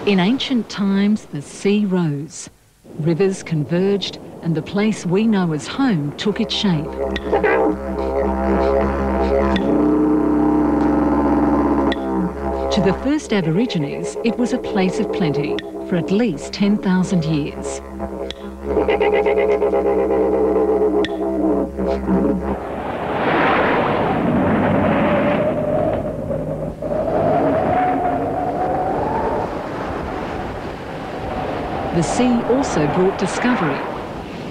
In ancient times, the sea rose. Rivers converged and the place we know as home took its shape. To the first Aborigines, it was a place of plenty for at least 10,000 years. The sea also brought discovery.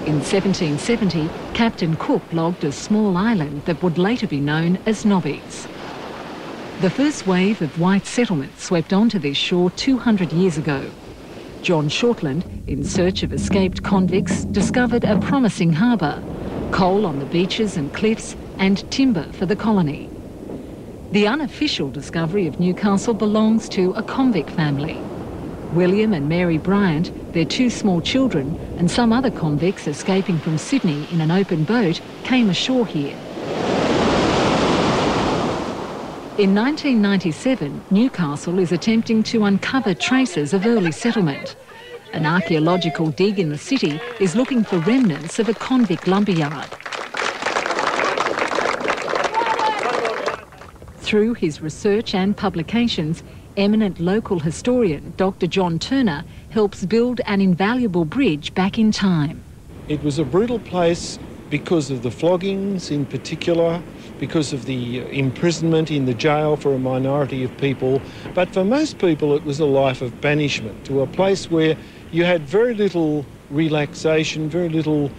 In 1770, Captain Cook logged a small island that would later be known as Nobby's. The first wave of white settlement swept onto this shore 200 years ago. John Shortland, in search of escaped convicts, discovered a promising harbour, coal on the beaches and cliffs, and timber for the colony. The unofficial discovery of Newcastle belongs to a convict family. William and Mary Bryant, their two small children, and some other convicts escaping from Sydney in an open boat came ashore here. In 1997, Newcastle is attempting to uncover traces of early settlement. An archaeological dig in the city is looking for remnants of a convict lumberyard. Through his research and publications, eminent local historian Dr. John Turner helps build an invaluable bridge back in time. It was a brutal place because of the floggings in particular, because of the imprisonment in the jail for a minority of people. But for most people it was a life of banishment to a place where you had very little relaxation, very little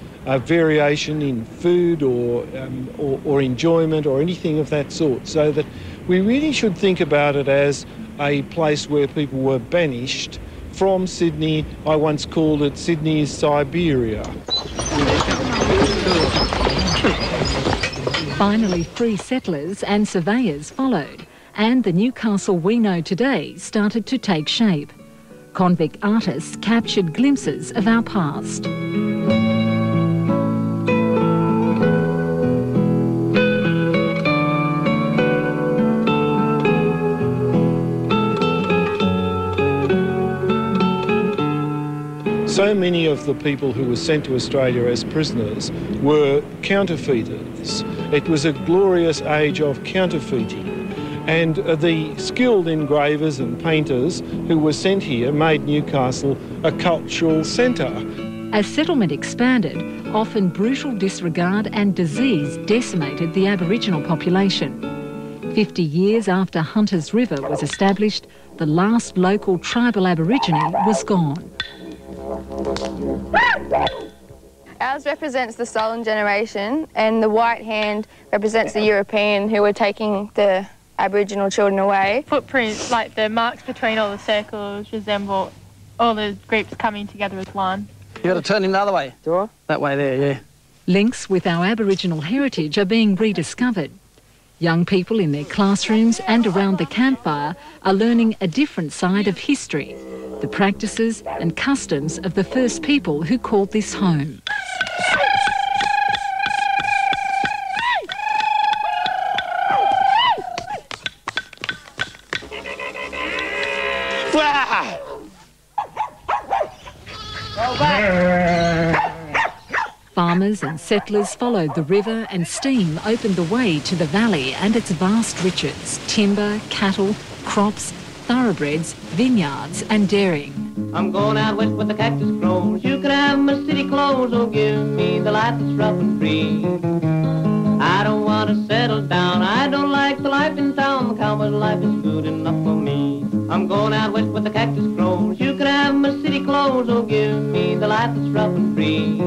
variation in food or enjoyment or anything of that sort. So that we really should think about it as a place where people were banished from Sydney. I once called it Sydney's Siberia. Finally, free settlers and surveyors followed, and the Newcastle we know today started to take shape. Convict artists captured glimpses of our past. So many of the people who were sent to Australia as prisoners were counterfeiters. It was a glorious age of counterfeiting. And the skilled engravers and painters who were sent here made Newcastle a cultural centre. As settlement expanded, often brutal disregard and disease decimated the Aboriginal population. 50 years after Hunter's River was established, the last local tribal Aborigine was gone. Ours represents the stolen generation, and the white hand represents the European who were taking the Aboriginal children away. Footprints, like the marks between all the circles, resemble all the groups coming together as one. You got to turn him the other way. Do I? That way there, yeah. Links with our Aboriginal heritage are being rediscovered. Young people in their classrooms and around the campfire are learning a different side of history, the practices and customs of the first people who called this home. Farmers and settlers followed the river, and steam opened the way to the valley and its vast riches: timber, cattle, crops, thoroughbreds, vineyards and dairying. I'm going out west with the cactus grows. You can have my city clothes, oh give me the life that's rough and free. I don't want to settle down, I don't like the life in town. The cowboy's life is good enough for me. I'm going out west with the cactus grows. You can have my city clothes, oh give me the life that's rough and free.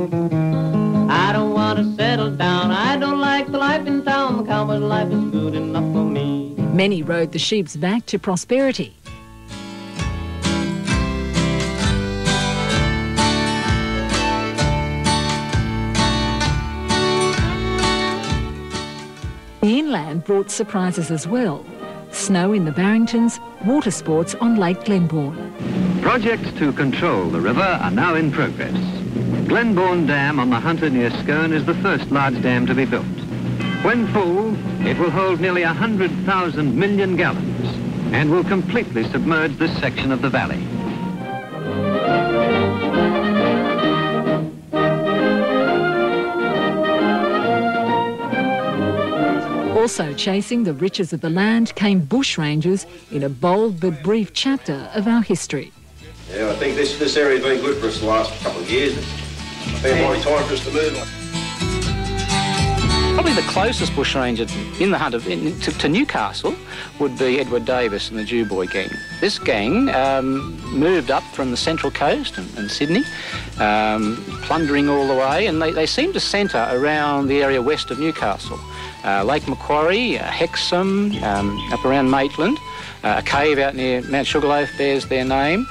I don't want to settle down, I don't like the life in town. The cowboy's life is good enough for me. Many rode the sheep's back to prosperity. The inland brought surprises as well. Snow in the Barringtons, water sports on Lake Glenbourne. Projects to control the river are now in progress. Glenbourne Dam on the Hunter near Scone is the first large dam to be built. When full, it will hold nearly 100,000 million gallons and will completely submerge this section of the valley. Also chasing the riches of the land came bushrangers in a bold but brief chapter of our history. Yeah, I think this area has been good for us the last couple of years. It's been a time for us to move. Probably the closest bushranger in the hunt to Newcastle would be Edward Davis and the Jew Boy gang. This gang moved up from the Central Coast and Sydney, plundering all the way, and they seem to centre around the area west of Newcastle. Lake Macquarie, Hexham, up around Maitland, a cave out near Mount Sugarloaf bears their name.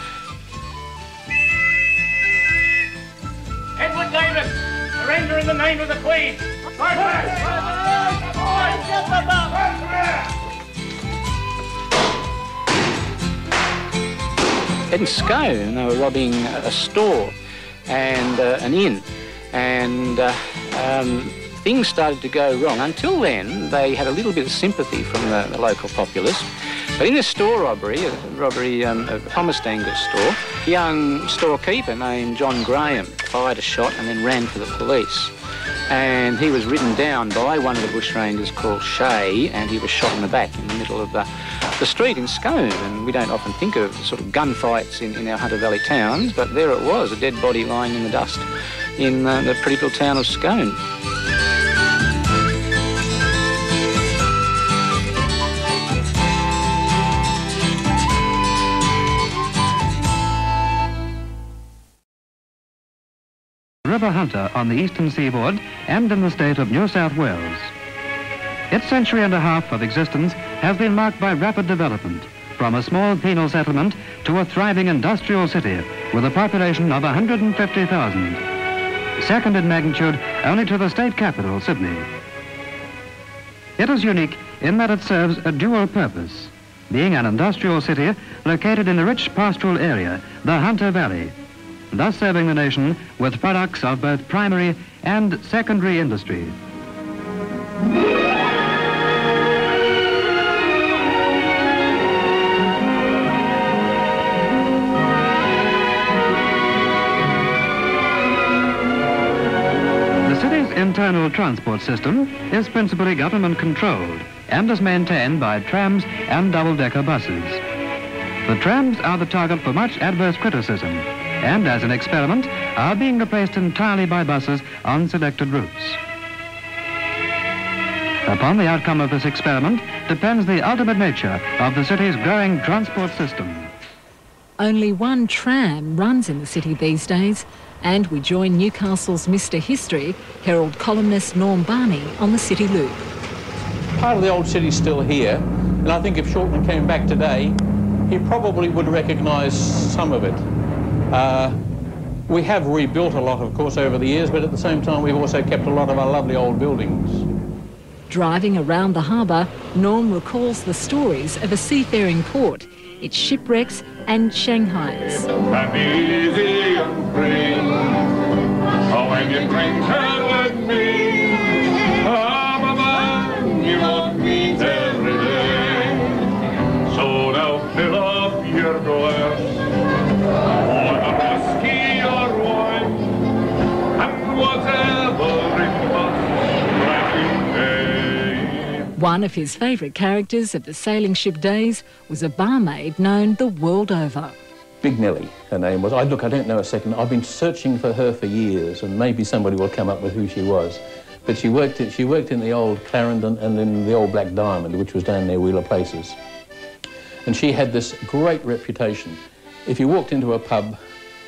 Edward Davis, surrender in the name of the Queen. In Scone, they were robbing a store and an inn, and things started to go wrong. Until then, they had a little bit of sympathy from the local populace. But in this store robbery, of Thomas Danger's store, a young storekeeper named John Graham fired a shot and then ran for the police. And he was ridden down by one of the bushrangers called Shay, and he was shot in the back in the middle of the street in Scone. And we don't often think of sort of gunfights in our Hunter Valley towns, but there it was, a dead body lying in the dust in the pretty little town of Scone. River hunter on the eastern seaboard and in the state of New South Wales. Its century and a half of existence has been marked by rapid development, from a small penal settlement to a thriving industrial city with a population of 150,000, second in magnitude only to the state capital, Sydney. It is unique in that it serves a dual purpose, being an industrial city located in a rich pastoral area, the Hunter Valley, thus serving the nation with products of both primary and secondary industry. The city's internal transport system is principally government-controlled and is maintained by trams and double-decker buses. The trams are the target for much adverse criticism, and as an experiment are being replaced entirely by buses on selected routes. Upon the outcome of this experiment depends the ultimate nature of the city's growing transport system. Only one tram runs in the city these days, and we join Newcastle's Mr History, Herald columnist Norm Barney, on the City Loop. Part of the old city's still here, and I think if Shortman came back today, he probably would recognise some of it. We have rebuilt a lot, of course, over the years, but at the same time we've also kept a lot of our lovely old buildings. Driving around the harbour, Norm recalls the stories of a seafaring port, its shipwrecks and Shanghais. So now fill up your glass. One of his favourite characters of the sailing ship days was a barmaid known the world over. Big Nellie, her name was. Look, I don't know a second. I've been searching for her for years, and maybe somebody will come up with who she was. But she worked in the old Clarendon and in the old Black Diamond, which was down near Wheeler Places. And she had this great reputation. If you walked into a pub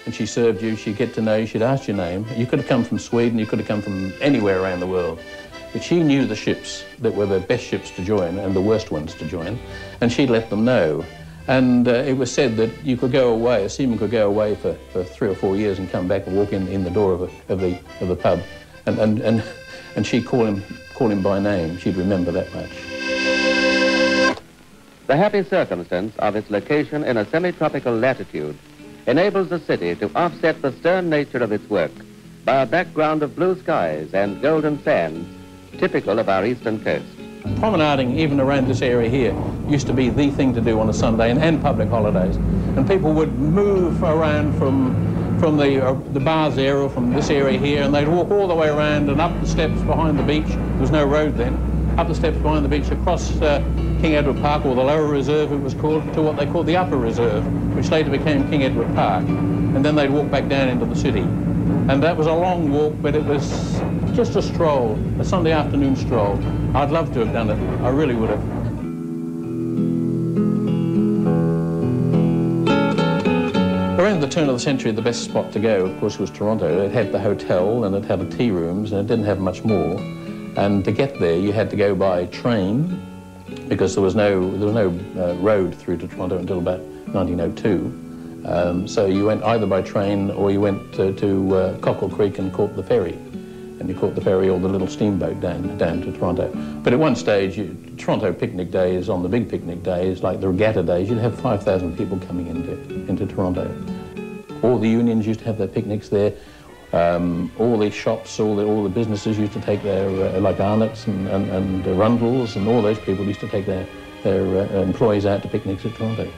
and she served you, she'd get to know you, she'd ask your name. You could have come from Sweden, you could have come from anywhere around the world. But she knew the ships that were the best ships to join and the worst ones to join, and she'd let them know. And it was said that you could go away, a seaman could go away for 3 or 4 years and come back and walk in the door of the pub, and she'd call him by name. She'd remember that much. The happy circumstance of its location in a semi-tropical latitude enables the city to offset the stern nature of its work by a background of blue skies and golden sands typical of our eastern coast. Promenading even around this area here used to be the thing to do on a Sunday and public holidays. And people would move around from the bars area or from this area here, and they'd walk all the way around and up the steps behind the beach. There was no road then. up the steps behind the beach, across King Edward Park, or the Lower Reserve it was called, to what they called the Upper Reserve, which later became King Edward Park. And then they'd walk back down into the city. And that was a long walk, but it was just a stroll, a Sunday afternoon stroll. I'd love to have done it. I really would have. Around the turn of the century, the best spot to go, of course, was Toronto. It had the hotel and it had the tea rooms and it didn't have much more. And to get there, you had to go by train because there was no road through to Toronto until about 1902. So you went either by train or you went to Cockle Creek and caught the ferry. And you caught the ferry or the little steamboat down to Toronto. But at one stage, Toronto picnic days, on the big picnic days, like the regatta days, you'd have 5,000 people coming into Toronto. All the unions used to have their picnics there. All the shops, all the businesses used to take their, like Arnott's and Rundle's, and all those people used to take their employees out to picnics at Toronto.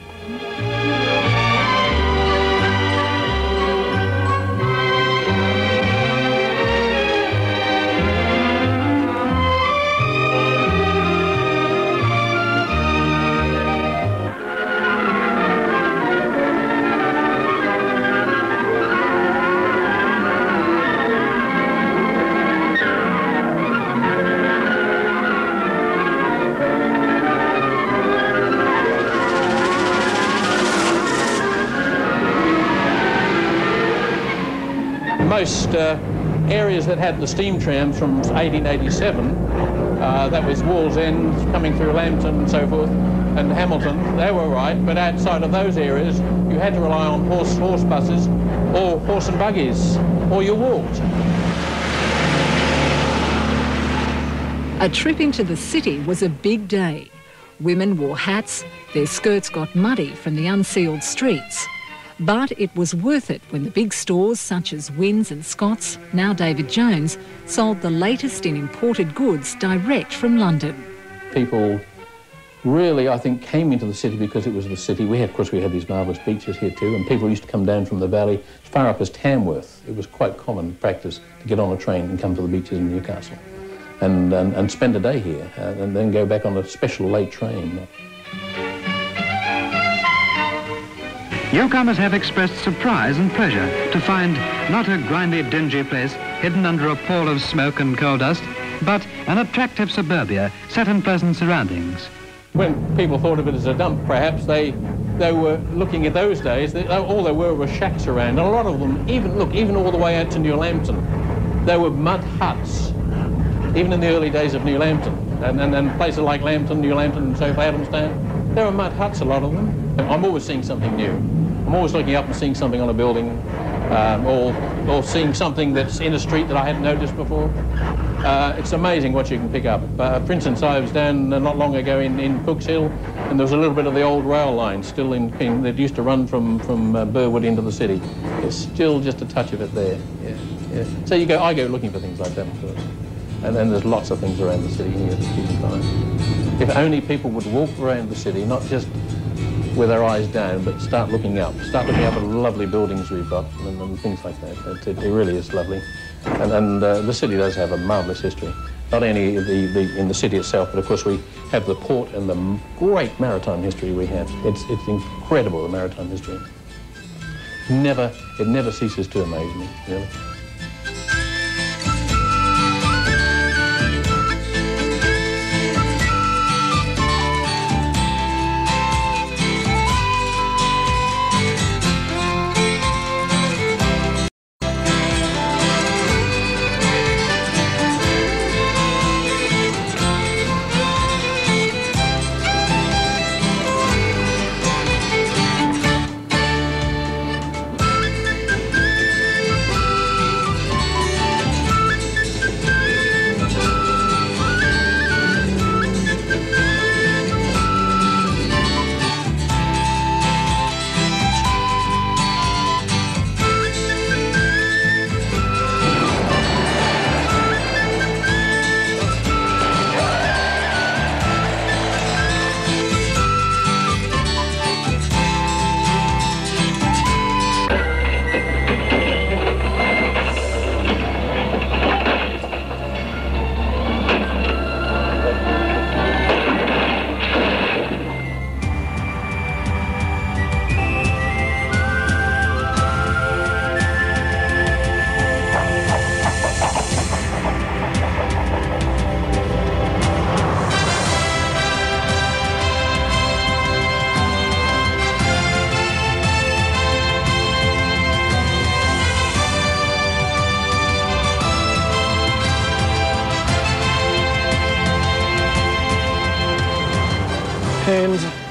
Most areas that had the steam trams from 1887, that was Wall's End, coming through Lambton and so forth, and Hamilton, they were right, but outside of those areas, you had to rely on horse buses or horse and buggies, or you walked. A trip into the city was a big day. Women wore hats, their skirts got muddy from the unsealed streets. But it was worth it when the big stores such as Wynn's and Scott's, now David Jones, sold the latest in imported goods direct from London. People really, I think, came into the city because it was the city. Of course, we had these marvellous beaches here too, and people used to come down from the valley as far up as Tamworth. It was quite common practice to get on a train and come to the beaches in Newcastle and spend a day here and then go back on a special late train. Newcomers have expressed surprise and pleasure to find not a grimy, dingy place hidden under a pall of smoke and coal dust, but an attractive suburbia set in pleasant surroundings. When people thought of it as a dump, perhaps, they were looking at those days, all there were shacks around, and a lot of them, even all the way out to New Lambton, there were mud huts, even in the early days of New Lambton, and places like Lambton, New Lambton and so forth, Adamstown, there were mud huts, a lot of them. I'm always seeing something new. I'm always looking up and seeing something on a building, or seeing something that's in a street that I hadn't noticed before. It's amazing what you can pick up. For instance, I was down not long ago in Cooks Hill, and there was a little bit of the old rail line still that used to run from Burwood into the city. There's still just a touch of it there. Yeah. So I go looking for things like that, of course. And then there's lots of things around the city here that you can find. If only people would walk around the city, not just with their eyes down, but start looking up at the lovely buildings we've got and things like that. It really is lovely. And the city does have a marvellous history. Not only in the city itself, but of course we have the port and the great maritime history we have. It's incredible, the maritime history. It never ceases to amaze me, really.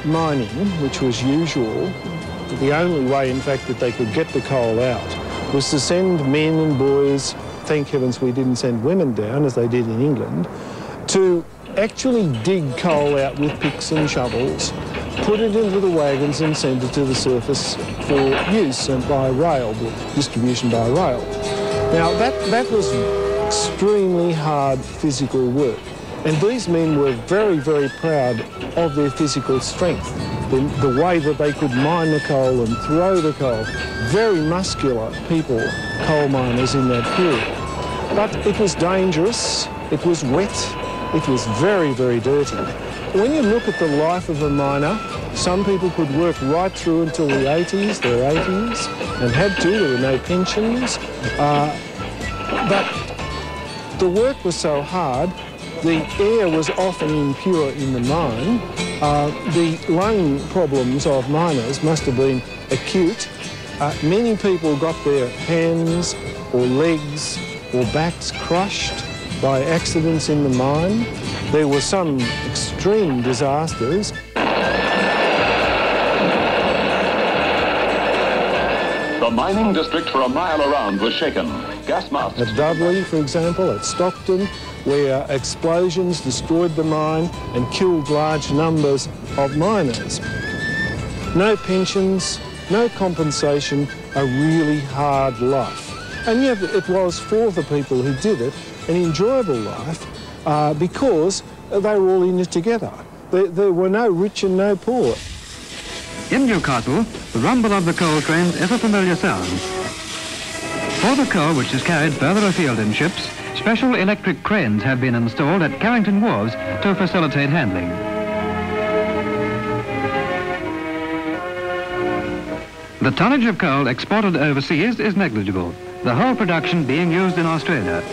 mining, which was usual, the only way, in fact, that they could get the coal out was to send men and boys, thank heavens we didn't send women down, as they did in England, to actually dig coal out with picks and shovels, put it into the wagons and send it to the surface for use and by rail, distribution by rail. Now, that was extremely hard physical work. And these men were very, very proud of their physical strength, the way that they could mine the coal and throw the coal. Very muscular people, coal miners in that period. But it was dangerous, it was wet, it was very, very dirty. When you look at the life of a miner, some people could work right through until the 80s, their 80s, and had to, there were no pensions. But the work was so hard, the air was often impure in the mine. The lung problems of miners must have been acute. Many people got their hands or legs or backs crushed by accidents in the mine. There were some extreme disasters. The mining district for a mile around was shaken. Gas masks. At Dudley, for example, at Stockton, where explosions destroyed the mine and killed large numbers of miners. No pensions, no compensation, a really hard life. And yet it was, for the people who did it, an enjoyable life because they were all in it together. There were no rich and no poor. In Newcastle, the rumble of the coal trains is a familiar sound. For the coal which is carried further afield in ships, special electric cranes have been installed at Carrington wharves to facilitate handling. The tonnage of coal exported overseas is negligible, the whole production being used in Australia.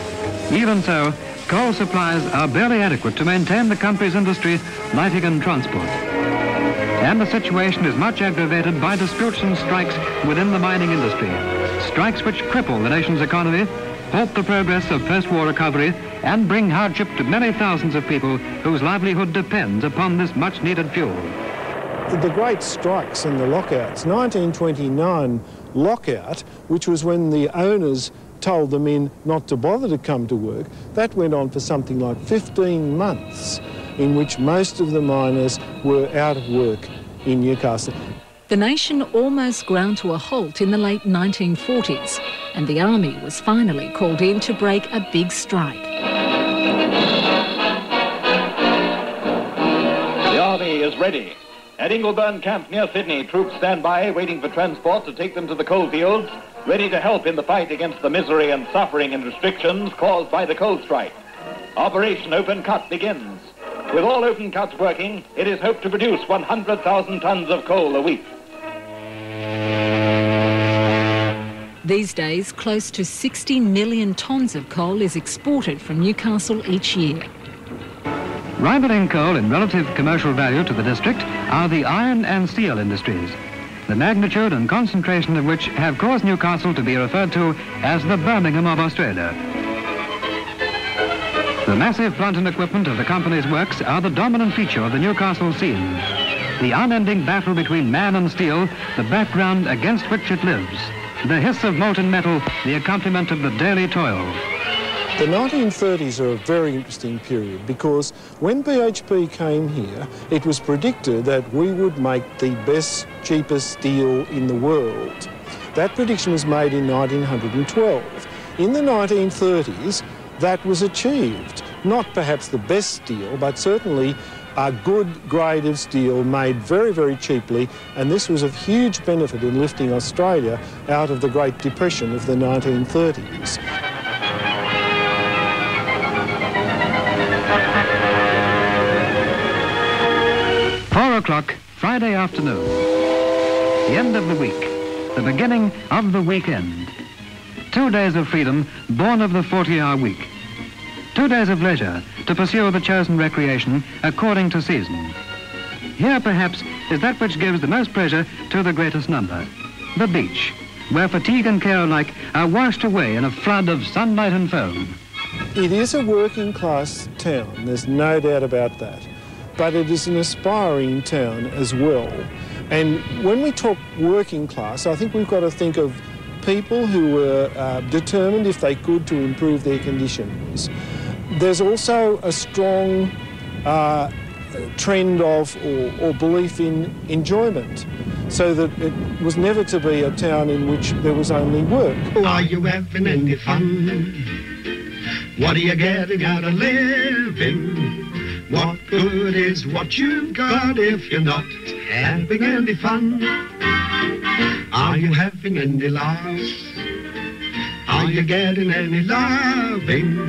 Even so, coal supplies are barely adequate to maintain the country's industry, lighting and transport. And the situation is much aggravated by disputes and strikes within the mining industry. Strikes which cripple the nation's economy, halt the progress of post-war recovery, and bring hardship to many thousands of people whose livelihood depends upon this much-needed fuel. The great strikes and the lockouts, 1929 lockout, which was when the owners told the men not to bother to come to work, that went on for something like 15 months, in which most of the miners were out of work in Newcastle. The nation almost ground to a halt in the late 1940s, and the army was finally called in to break a big strike. The army is ready. At Ingleburn Camp near Sydney, troops stand by, waiting for transport to take them to the coalfields, ready to help in the fight against the misery and suffering and restrictions caused by the coal strike. Operation Open Cut begins. With all open cuts working, it is hoped to produce 100,000 tons of coal a week. These days, close to 60 million tonnes of coal is exported from Newcastle each year. Rivaling coal in relative commercial value to the district are the iron and steel industries, the magnitude and concentration of which have caused Newcastle to be referred to as the Birmingham of Australia. The massive plant and equipment of the company's works are the dominant feature of the Newcastle scene. The unending battle between man and steel, the background against which it lives. The hiss of molten metal, the accompaniment of the daily toil. The 1930s are a very interesting period because when BHP came here, it was predicted that we would make the best, cheapest steel in the world. That prediction was made in 1912. In the 1930s, that was achieved. Not perhaps the best steel, but certainly a good grade of steel made very, very cheaply, and this was of huge benefit in lifting Australia out of the Great Depression of the 1930s. O'clock, Friday afternoon. The end of the week, the beginning of the weekend. 2 days of freedom born of the 40-hour week. 2 days of leisure to pursue the chosen recreation according to season. Here, perhaps, is that which gives the most pleasure to the greatest number. The beach, where fatigue and care alike are washed away in a flood of sunlight and foam. It is a working class town, there's no doubt about that. but it is an aspiring town as well. And when we talk working class, I think we've got to think of people who were determined, if they could, to improve their conditions. There's also a strong trend of or belief in enjoyment, so that it was never to be a town in which there was only work. Are you having any fun? What are you getting out of living? What good is what you've got if you're not having any fun? Are you having any laughs? Are you getting any loving?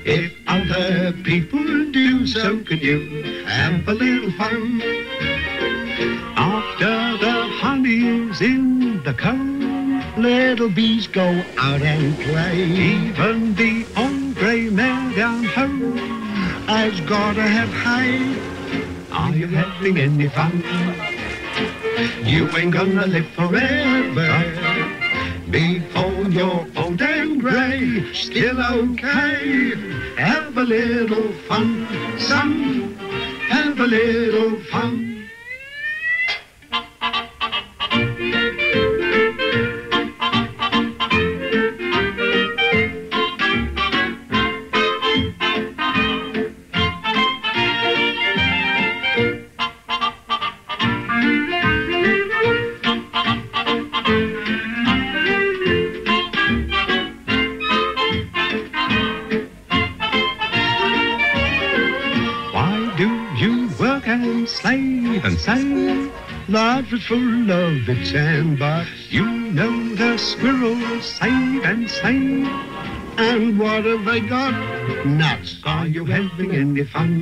If other people do, so can you have a little fun. After the honey's in the comb, little bees go out and play. Even the old grey mare down home has gotta have hay. Are you having any fun? You ain't gonna live forever. Before you're old and grey, still okay. Have a little fun, son. Have a little fun. And say, life is full of its and but you know the squirrels save and save. And what have they got? Nuts. Are you having any fun?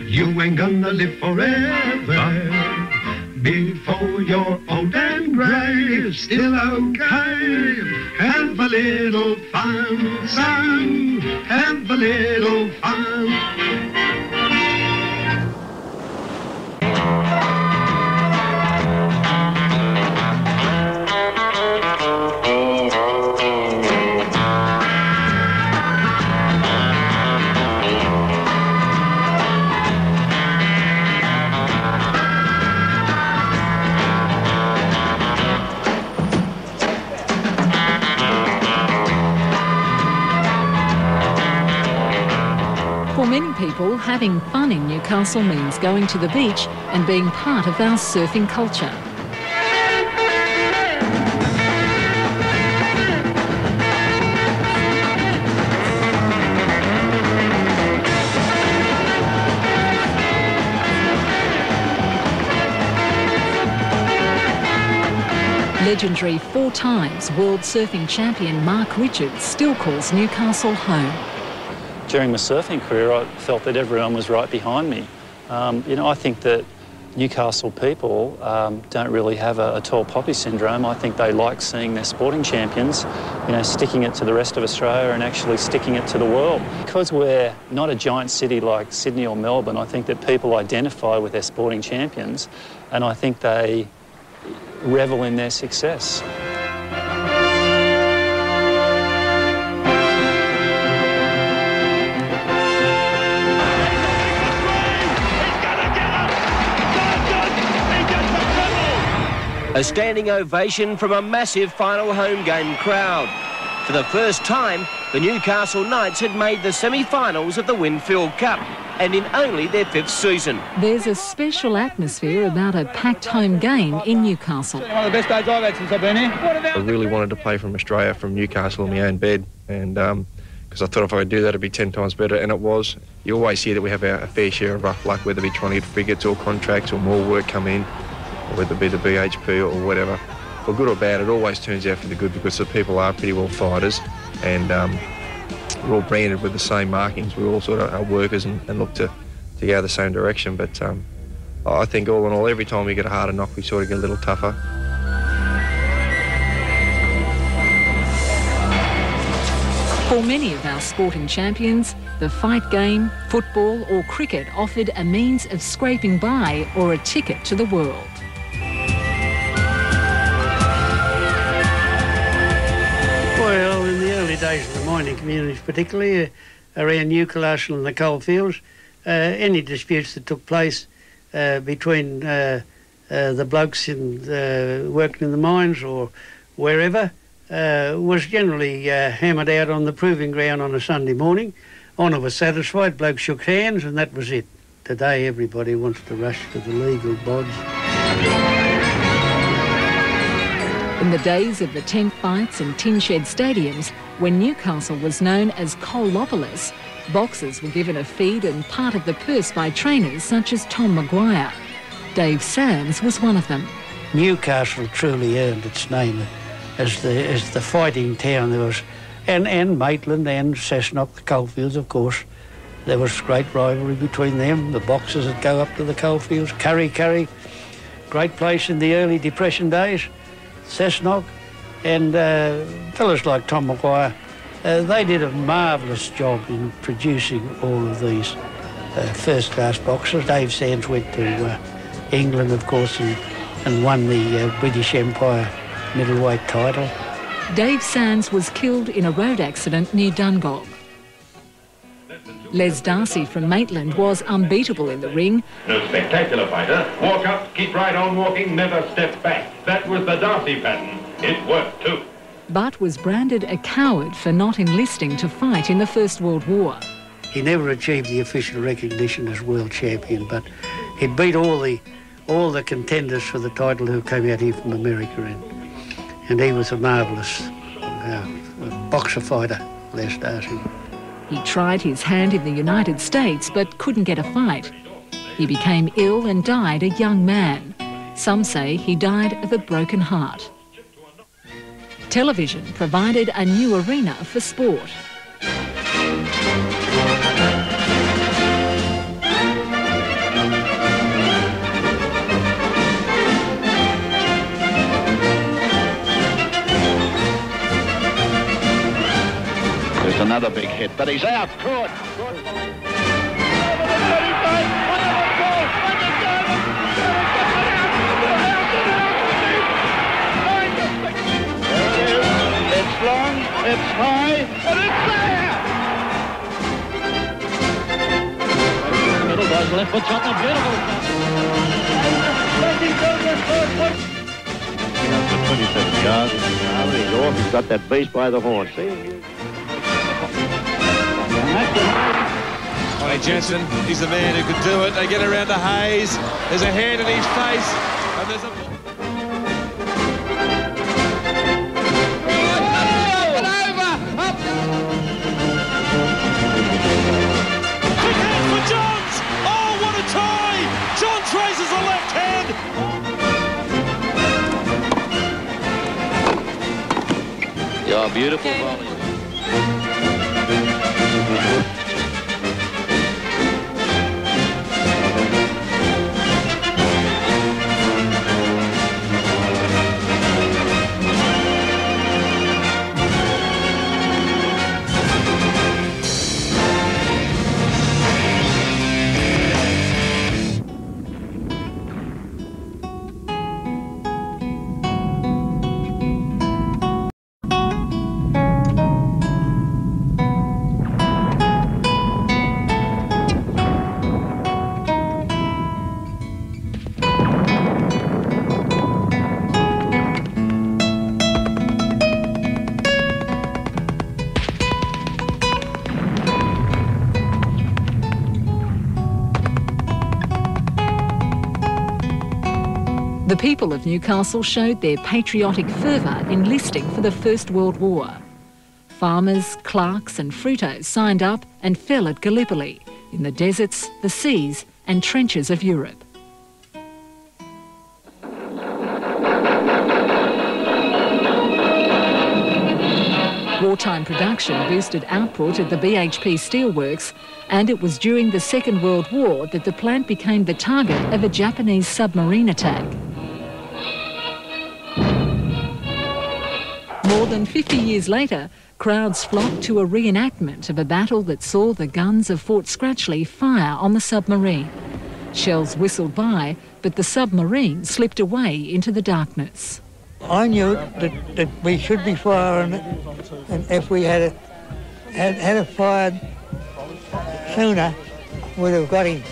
You ain't gonna live forever. Before you're old and grey, still okay. Have a little fun, son. Have a little fun. For many people, having fun in Newcastle means going to the beach and being part of our surfing culture. Legendary 4 times world surfing champion Mark Richards still calls Newcastle home. During my surfing career, I felt that everyone was right behind me. You know, I think that Newcastle people don't really have a tall poppy syndrome. I think they like seeing their sporting champions, you know, sticking it to the rest of Australia and actually sticking it to the world. Because we're not a giant city like Sydney or Melbourne, I think that people identify with their sporting champions, and I think they revel in their success. A standing ovation from a massive final home game crowd. For the first time, the Newcastle Knights had made the semi-finals of the Winfield Cup, and in only their 5th season. There's a special atmosphere about a packed home game in Newcastle. One of the best days I've had since I've been here. I really wanted to play from Australia, from Newcastle, in my own bed, and because I thought if I could do that, it'd be 10 times better, and it was. You always hear that we have a fair share of rough luck, whether it be trying to get frigates or contracts or more work come in, or whether it be the BHP or whatever. For good or bad, it always turns out for the good because the people are pretty well fighters, and we're all branded with the same markings. We all sort of are workers and look to go the same direction. But I think all in all, every time we get a harder knock, we sort of get a little tougher. For many of our sporting champions, the fight game, football or cricket offered a means of scraping by or a ticket to the world. Well, in the early days of the mining communities, particularly around Newcastle and the coalfields, any disputes that took place between the blokes working in the mines or wherever was generally hammered out on the proving ground on a Sunday morning. Honour was satisfied, blokes shook hands, and that was it. Today everybody wants to rush to the legal bods. In the days of the tent fights and tin shed stadiums, when Newcastle was known as Coalopolis, boxers were given a feed and part of the purse by trainers such as Tom Maguire. Dave Sands was one of them. Newcastle truly earned its name as the fighting town. There was, and Maitland and Cessnock, the coalfields, of course. There was great rivalry between them. The boxers that go up to the coalfields. Curry, great place in the early Depression days. Cessnock and fellas like Tom Maguire, they did a marvellous job in producing all of these first-class boxers. Dave Sands went to England, of course, and won the British Empire middleweight title. Dave Sands was killed in a road accident near Dungog. Les Darcy from Maitland was unbeatable in the ring. No spectacular fighter. Walk up, keep right on walking, never step back. That was the Darcy pattern. It worked too. But was branded a coward for not enlisting to fight in the First World War. He never achieved the official recognition as world champion, but he beat all the contenders for the title who came out here from America, and he was a marvellous boxer fighter, Les Darcy. He tried his hand in the United States but couldn't get a fight. He became ill and died a young man. Some say he died of a broken heart. Television provided a new arena for sport. There's another big hit, but he's out. Caught. It's long, it's high, and it's there! Middle does left foot shot, a beautiful shot. 27 yards. Now he's off. He's got that base by the horn. See? Ollie Jensen, he's the man who could do it. They get around to Hayes. There's a hand in his face. And there's a... Raises the left hand. Your beautiful volley. The people of Newcastle showed their patriotic fervour enlisting for the First World War. Farmers, clerks and fruiters signed up and fell at Gallipoli, in the deserts, the seas and trenches of Europe. Wartime production boosted output at the BHP steelworks, and it was during the Second World War that the plant became the target of a Japanese submarine attack. More than 50 years later, crowds flocked to a reenactment of a battle that saw the guns of Fort Scratchley fire on the submarine. Shells whistled by, but the submarine slipped away into the darkness. I knew that we should be firing it, and if we had fired sooner, would have got him.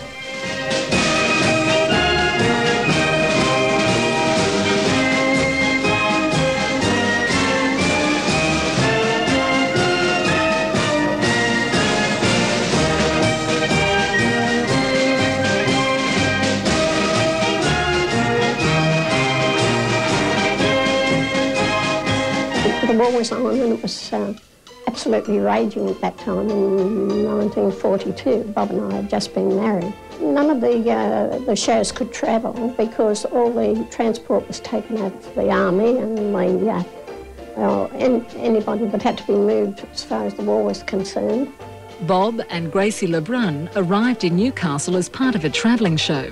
The war was on and it was absolutely raging at that time in 1942. Bob and I had just been married. None of the shows could travel because all the transport was taken out for the army and anybody that had to be moved as far as the war was concerned. Bob and Gracie Lebrun arrived in Newcastle as part of a travelling show.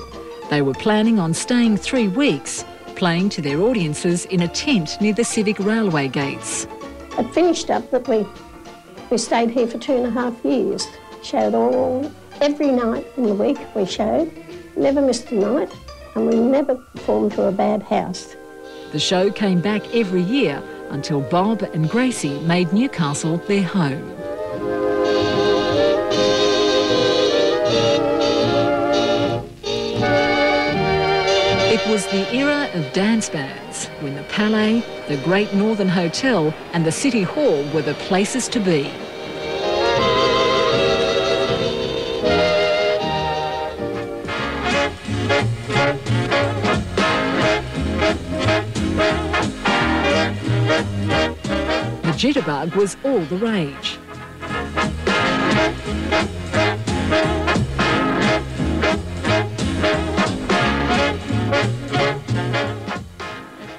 They were planning on staying 3 weeks, playing to their audiences in a tent near the Civic Railway gates. It finished up that we stayed here for 2.5 years. Showed every night in the week we showed, never missed a night, and we never performed to a bad house. The show came back every year until Bob and Gracie made Newcastle their home. It was the era of dance bands, when the Palais, the Great Northern Hotel and the City Hall were the places to be. The jitterbug was all the rage.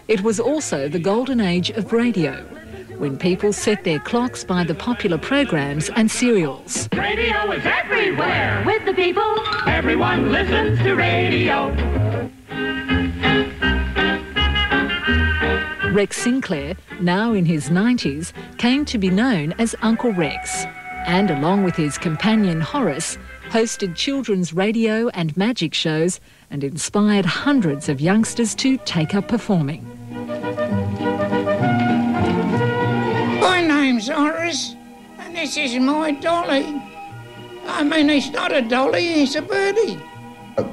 It was also the golden age of radio, when people set their clocks by the popular programs and serials. Radio is everywhere with the people. Everyone listens to radio. Rex Sinclair, now in his 90s, came to be known as Uncle Rex, and along with his companion Horace, hosted children's radio and magic shows and inspired hundreds of youngsters to take up performing. My name's Horace, and this is my dolly. I mean, he's not a dolly, he's a birdie.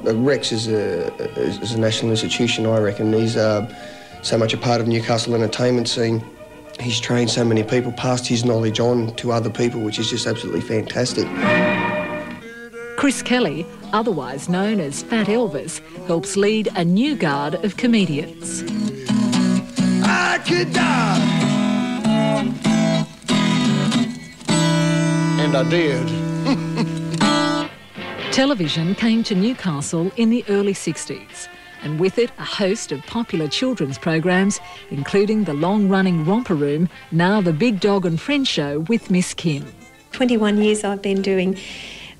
Rex is a national institution, I reckon. He's so much a part of Newcastle entertainment scene. He's trained so many people, passed his knowledge on to other people, which is just absolutely fantastic. Chris Kelly, otherwise known as Fat Elvis, helps lead a new guard of comedians. I could die. And I did. Television came to Newcastle in the early 60s, and with it a host of popular children's programs, including the long-running Romper Room, now the Big Dog and Friends show with Miss Kim. 21 years I've been doing,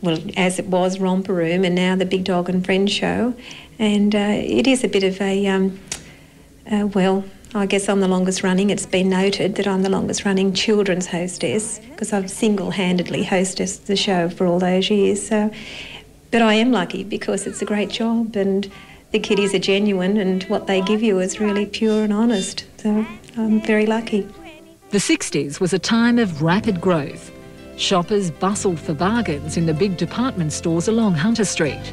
well, as it was, Romper Room, and now the Big Dog and Friends show. And it is a bit of a, well, I guess I'm the longest running. It's been noted that I'm the longest running children's hostess because I've single-handedly hostessed the show for all those years. So, but I am lucky because it's a great job and the kiddies are genuine and what they give you is really pure and honest. So I'm very lucky. The 60s was a time of rapid growth. Shoppers bustled for bargains in the big department stores along Hunter Street.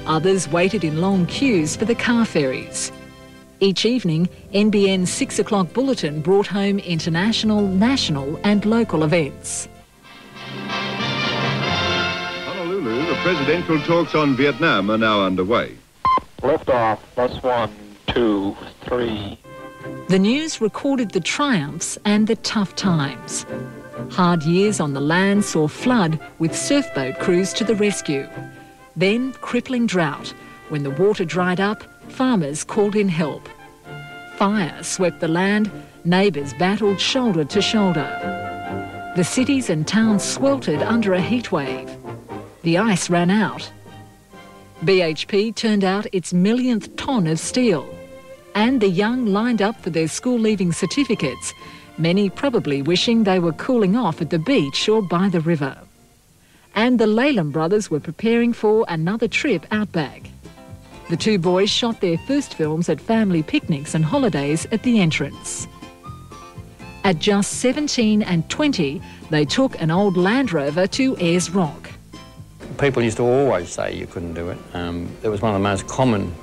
Others waited in long queues for the car ferries. Each evening, NBN's 6 o'clock bulletin brought home international, national and local events. Honolulu, the presidential talks on Vietnam are now underway. Lift off, +1, 2, 3. The news recorded the triumphs and the tough times. Hard years on the land saw flood with surfboat crews to the rescue. Then crippling drought. When the water dried up, farmers called in help. Fire swept the land, neighbours battled shoulder to shoulder. The cities and towns sweltered under a heatwave. The ice ran out. BHP turned out its millionth tonne of steel. And the young lined up for their school-leaving certificates, many probably wishing they were cooling off at the beach or by the river. And the Leyland brothers were preparing for another trip outback. The two boys shot their first films at family picnics and holidays at the entrance. At just 17 and 20, they took an old Land Rover to Ayers Rock. People used to always say you couldn't do it. It was one of the most common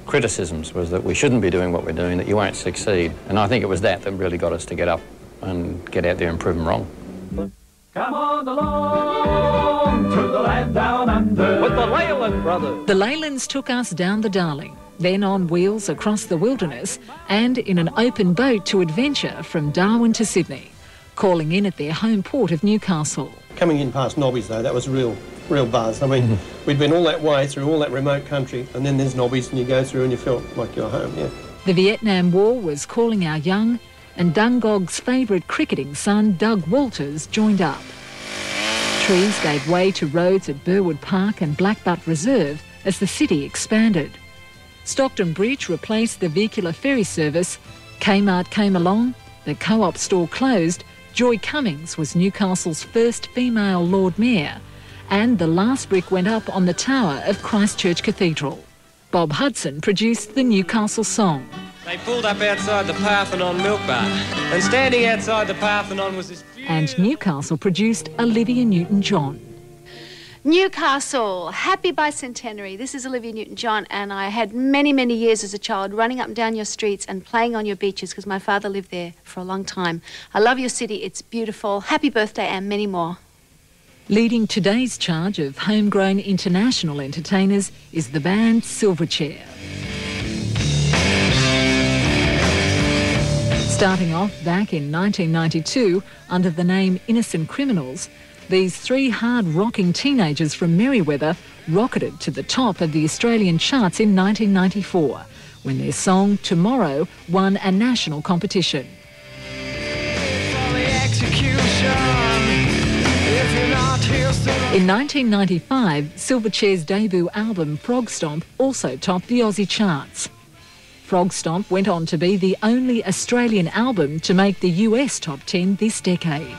criticisms, was that we shouldn't be doing what we're doing, that you won't succeed. And I think it was that really got us to get up and get out there and prove them wrong. Come on along to the land down under with the Leyland brothers. The Leylands took us down the Darling, then on wheels across the wilderness and in an open boat to adventure from Darwin to Sydney, calling in at their home port of Newcastle. Coming in past Nobbies, though, that was real buzz. I mean, we'd been all that way through all that remote country, and then there's Nobbies and you go through and you felt like you're home, yeah. The Vietnam War was calling our young, and Dungog's favourite cricketing son, Doug Walters, joined up. Trees gave way to roads at Burwood Park and Blackbutt Reserve as the city expanded. Stockton Bridge replaced the vehicular ferry service, Kmart came along, the Co-op store closed, Joy Cummings was Newcastle's first female Lord Mayor, and the last brick went up on the tower of Christchurch Cathedral. Bob Hudson produced the Newcastle song. They pulled up outside the Parthenon milk bar, and standing outside the Parthenon was this beautiful... And Newcastle produced Olivia Newton-John. Newcastle, happy bicentenary. This is Olivia Newton-John, and I had many, many years as a child running up and down your streets and playing on your beaches because my father lived there for a long time. I love your city, it's beautiful. Happy birthday and many more. Leading today's charge of homegrown international entertainers is the band Silverchair. Starting off back in 1992 under the name Innocent Criminals, these three hard-rocking teenagers from Merriweather rocketed to the top of the Australian charts in 1994 when their song Tomorrow won a national competition. In 1995, Silverchair's debut album Frog Stomp also topped the Aussie charts. Frog Stomp went on to be the only Australian album to make the US top 10 this decade.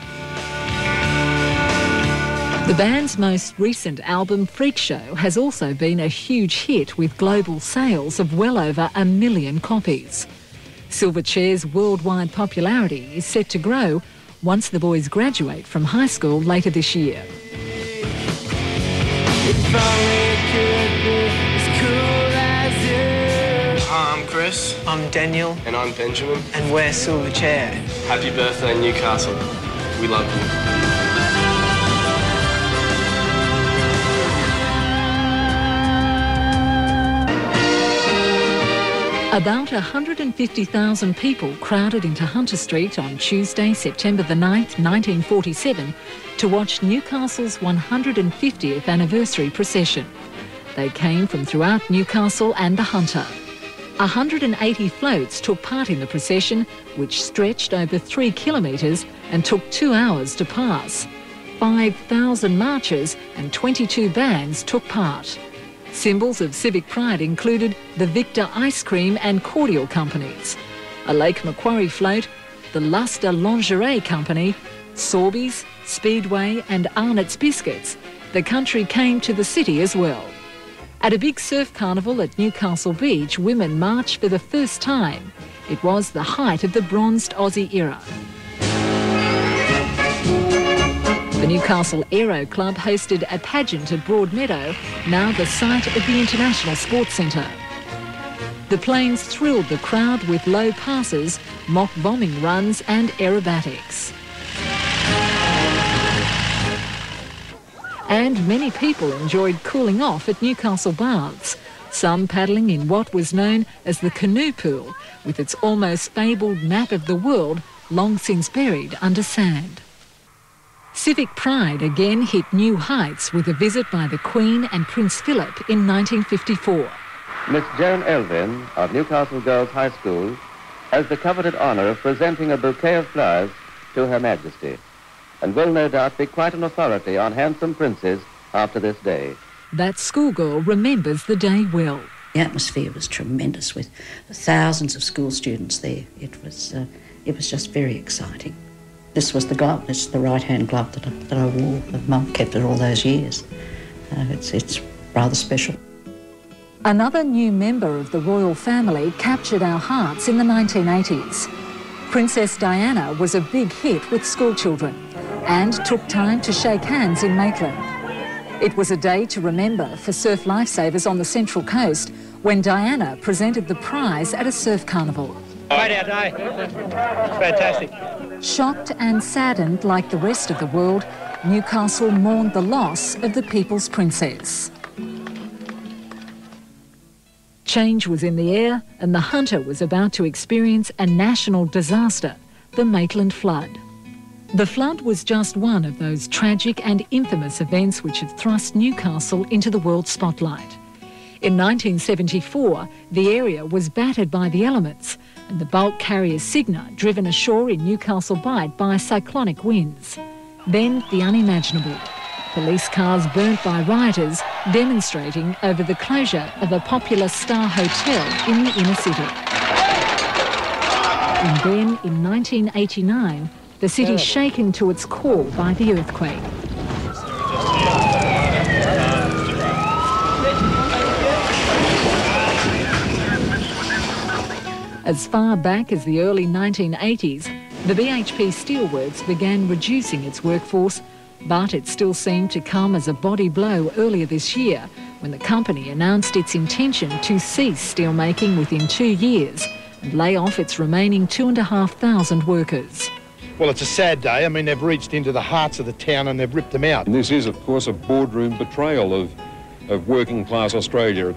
The band's most recent album, Freak Show, has also been a huge hit with global sales of well over 1 million copies. Silverchair's worldwide popularity is set to grow once the boys graduate from high school later this year. Hi, I'm Chris. I'm Daniel. And I'm Benjamin. And we're Silverchair. Happy birthday, Newcastle. We love you. About 150,000 people crowded into Hunter Street on Tuesday, September the 9th, 1947, to watch Newcastle's 150th anniversary procession. They came from throughout Newcastle and the Hunter. 180 floats took part in the procession, which stretched over 3 kilometres and took 2 hours to pass. 5,000 marchers and 22 bands took part. Symbols of civic pride included the Victor Ice Cream and Cordial Companies, a Lake Macquarie float, the Luster Lingerie Company, Sorby's, Speedway and Arnott's Biscuits. The country came to the city as well. At a big surf carnival at Newcastle Beach, women marched for the first time. It was the height of the bronzed Aussie era. The Newcastle Aero Club hosted a pageant at Broadmeadow, now the site of the International Sports Centre. The planes thrilled the crowd with low passes, mock bombing runs and aerobatics. And many people enjoyed cooling off at Newcastle baths, some paddling in what was known as the canoe pool, with its almost fabled map of the world long since buried under sand. Civic pride again hit new heights with a visit by the Queen and Prince Philip in 1954. Miss Joan Elvin of Newcastle Girls High School has the coveted honour of presenting a bouquet of flowers to Her Majesty, and will no doubt be quite an authority on handsome princes after this day. That schoolgirl remembers the day well. The atmosphere was tremendous with thousands of school students there. It was just very exciting. This was the glove. It's the right-hand glove that I wore. Mum kept it all those years. It's rather special. Another new member of the royal family captured our hearts in the 1980s. Princess Diana was a big hit with schoolchildren and took time to shake hands in Maitland. It was a day to remember for surf lifesavers on the Central Coast when Diana presented the prize at a surf carnival. Made our day. Fantastic. Shocked and saddened like the rest of the world, Newcastle mourned the loss of the People's Princess. Change was in the air and the Hunter was about to experience a national disaster, the Maitland flood. The flood was just one of those tragic and infamous events which had thrust Newcastle into the world spotlight. In 1974, the area was battered by the elements and the bulk carrier Cigna driven ashore in Newcastle Bight by cyclonic winds. Then the unimaginable. Police cars burnt by rioters demonstrating over the closure of a popular star hotel in the inner city. And then, in 1989, the city shaken to its core by the earthquake. As far back as the early 1980s, the BHP Steelworks began reducing its workforce, but it still seemed to come as a body blow earlier this year when the company announced its intention to cease steelmaking within 2 years and lay off its remaining 2,500 workers. Well, it's a sad day. I mean, they've reached into the hearts of the town and they've ripped them out. And this is, of course, a boardroom betrayal of working-class Australia.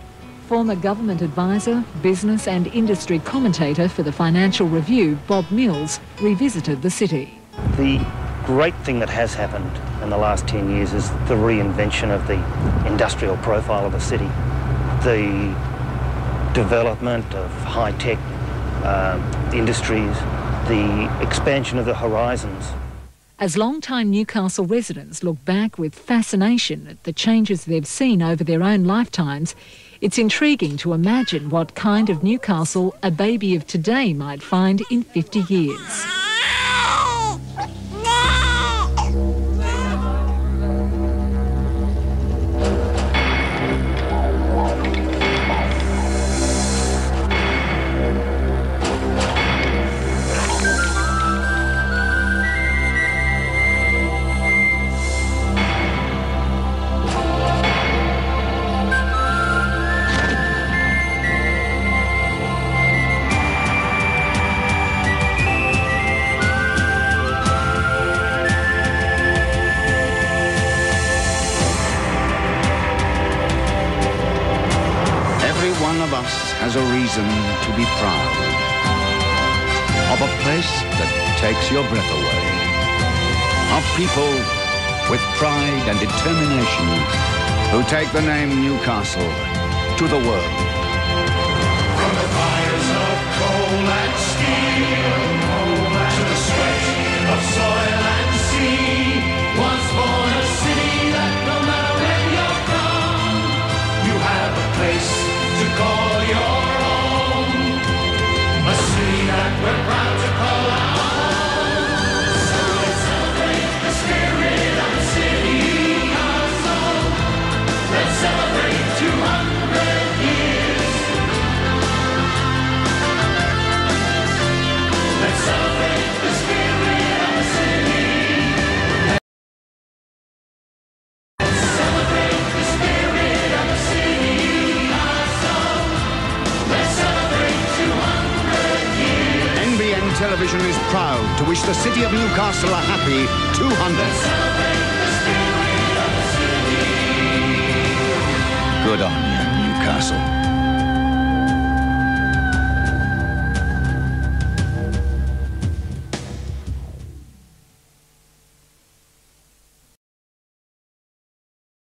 Former government advisor, business and industry commentator for the Financial Review, Bob Mills, revisited the city. The great thing that has happened in the last 10 years is the reinvention of the industrial profile of the city. The development of high-tech industries, the expansion of the horizons. As long-time Newcastle residents look back with fascination at the changes they've seen over their own lifetimes, it's intriguing to imagine what kind of Newcastle a baby of today might find in 50 years. One of us has a reason to be proud of a place that takes your breath away, of people with pride and determination who take the name Newcastle to the world. From the fires of coal and steel to the sweat of soil and sea was born a city that no matter where you're from, you have a place to call your own, a city that we're proud to call our home. So let's celebrate the spirit of the city, Newcastle. Let's celebrate 200 years. Let's celebrate the spirit of the city. Let's celebrate the spirit of the city. Television is proud to wish the city of Newcastle a happy 200. Good on you, Newcastle.